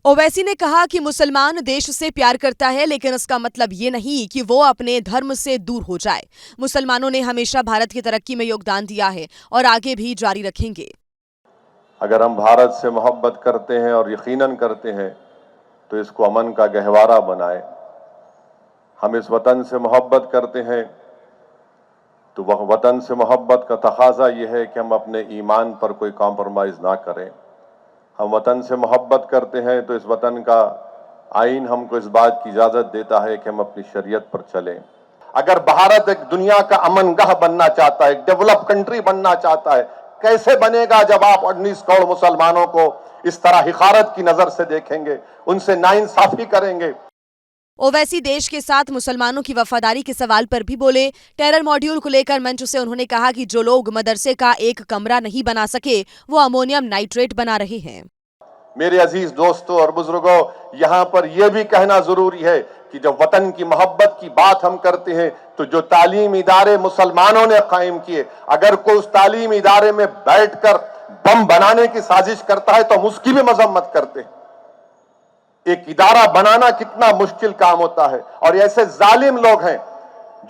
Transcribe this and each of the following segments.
ओवैसी ने कहा कि मुसलमान देश से प्यार करता है, लेकिन इसका मतलब ये नहीं कि वो अपने धर्म से दूर हो जाए। मुसलमानों ने हमेशा भारत की तरक्की में योगदान दिया है और आगे भी जारी रखेंगे। अगर हम भारत से मोहब्बत करते हैं और यकीनन करते हैं तो इसको अमन का गहवारा बनाएं। हम इस वतन से मोहब्बत करते हैं तो वह वतन से मोहब्बत का तकाजा यह है कि हम अपने ईमान पर कोई कॉम्प्रोमाइज ना करें। हम वतन से मोहब्बत करते हैं तो इस वतन का आइन हमको इस बात की इजाजत देता है कि हम अपनी शरीयत पर चलें। अगर भारत एक दुनिया का अमन गह बनना चाहता है, एक डेवलप कंट्री बनना चाहता है, कैसे बनेगा जब आप 19 करोड़ मुसलमानों को इस तरह हिकारत की नजर से देखेंगे, उनसे नाइंसाफी करेंगे। ओवैसी देश के साथ मुसलमानों की वफादारी के सवाल पर भी बोले। टेरर मॉड्यूल को लेकर मंच से उन्होंने कहा कि जो लोग मदरसे का एक कमरा नहीं बना सके, वो अमोनियम नाइट्रेट बना रहे हैं। मेरे अजीज दोस्तों और बुजुर्गों, यहाँ पर यह भी कहना जरूरी है कि जब वतन की मोहब्बत की बात हम करते हैं तो जो तालीम इदारे मुसलमानों ने कायम किए, अगर कोई उस तालीम इदारे में बैठकर बम बनाने की साजिश करता है तो हम उसकी भी मजम्मत करते हैं। एक इदारा बनाना कितना मुश्किल काम होता है, और ऐसे जालिम लोग हैं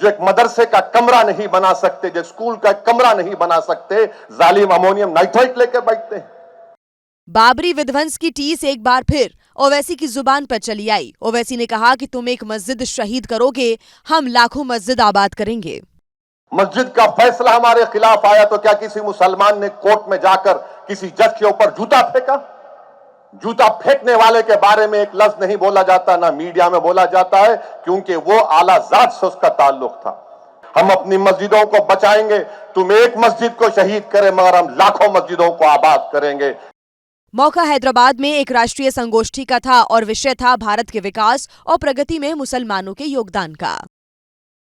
जो एक मदरसे का कमरा नहीं बना सकते, जो स्कूल का कमरा नहीं बना सकते, जालिम अमोनियम नाइट्रेट लेकर बैठते हैं। बाबरी विध्वंस की टीस एक बार फिर ओवैसी की जुबान पर चली आई। ओवैसी ने कहा कि तुम एक मस्जिद शहीद करोगे, हम लाखों मस्जिद आबाद करेंगे। मस्जिद का फैसला हमारे खिलाफ आया तो क्या किसी मुसलमान ने कोर्ट में जाकर किसी जज के ऊपर जूता फेंका? जूता फेंकने वाले के बारे में एक लफ्ज नहीं बोला जाता, ना मीडिया में बोला जाता है, क्योंकि वो आला जात से उसका ताल्लुक था। हम अपनी मस्जिदों को बचाएंगे। तुम एक मस्जिद को शहीद करें मगर हम लाखों मस्जिदों को आबाद करेंगे। मौका हैदराबाद में एक राष्ट्रीय संगोष्ठी का था और विषय था भारत के विकास और प्रगति में मुसलमानों के योगदान का।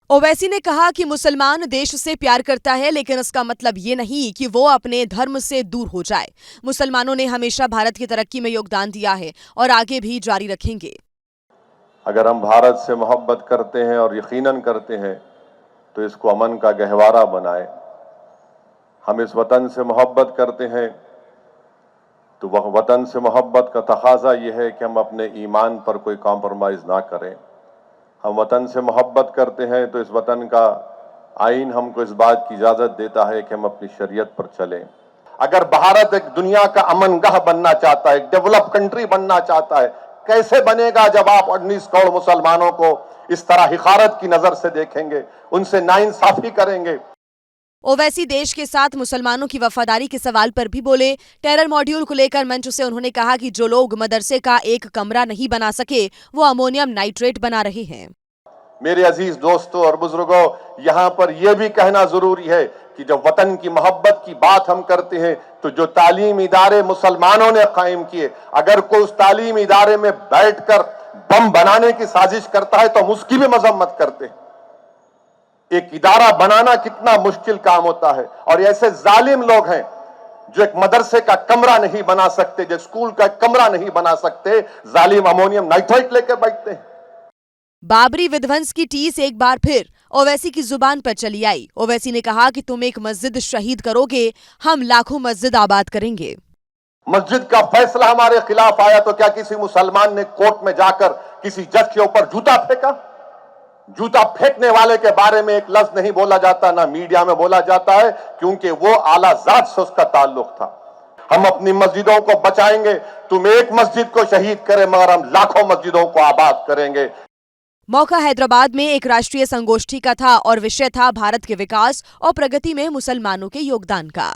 ओवैसी ने कहा कि मुसलमान देश से प्यार करता है, लेकिन इसका मतलब ये नहीं कि वो अपने धर्म से दूर हो जाए। मुसलमानों ने हमेशा भारत की तरक्की में योगदान दिया है और आगे भी जारी रखेंगे। अगर हम भारत से मोहब्बत करते हैं और यकीनन करते हैं तो इसको अमन का गहवारा बनाएं। हम इस वतन से मोहब्बत करते हैं तो वह वतन से मोहब्बत का तकाजा यह है कि हम अपने ईमान पर कोई कॉम्प्रोमाइज ना करें। हम वतन से मोहब्बत करते हैं तो इस वतन का आइन हमको इस बात की इजाजत देता है कि हम अपनी शरीयत पर चलें। अगर भारत एक दुनिया का अमन गह बनना चाहता है, एक डेवलप कंट्री बनना चाहता है, कैसे बनेगा जब आप 19 करोड़ मुसलमानों को इस तरह हिकारत की नजर से देखेंगे, उनसे नाइंसाफी करेंगे। ओवैसी देश के साथ मुसलमानों की वफादारी के सवाल पर भी बोले। टेरर मॉड्यूल को लेकर मंच से उन्होंने कहा कि जो लोग मदरसे का एक कमरा नहीं बना सके, वो अमोनियम नाइट्रेट बना रहे हैं। मेरे अजीज दोस्तों और बुजुर्गों, यहाँ पर यह भी कहना जरूरी है कि जब वतन की मोहब्बत की बात हम करते हैं तो जो तालीम इदारे मुसलमानों ने कायम किए, अगर कोई उस तालीम इदारे में बैठकर बम बनाने की साजिश करता है तो हम उसकी भी मजम्मत करते हैं। एक इदारा बनाना कितना मुश्किल काम होता है, और ऐसे जालिम लोग हैं जो एक मदरसे का कमरा नहीं बना सकते, जो स्कूल का कमरा नहीं बना सकते, जालिम अमोनियम नाइट्रेट लेकर बैठते हैं। बाबरी विध्वंस की टीस एक बार फिर ओवैसी की जुबान पर चली आई। ओवैसी ने कहा कि तुम एक मस्जिद शहीद करोगे, हम लाखों मस्जिद आबाद करेंगे। मस्जिद का फैसला हमारे खिलाफ आया तो क्या किसी मुसलमान ने कोर्ट में जाकर किसी जज के ऊपर जूता फेंका? जूता फेंकने वाले के बारे में एक लफ्ज नहीं बोला जाता, ना मीडिया में बोला जाता है, क्योंकि वो आला जात से उसका ताल्लुक था। हम अपनी मस्जिदों को बचाएंगे। तुम एक मस्जिद को शहीद करें मगर हम लाखों मस्जिदों को आबाद करेंगे। मौका हैदराबाद में एक राष्ट्रीय संगोष्ठी का था और विषय था भारत के विकास और प्रगति में मुसलमानों के योगदान का।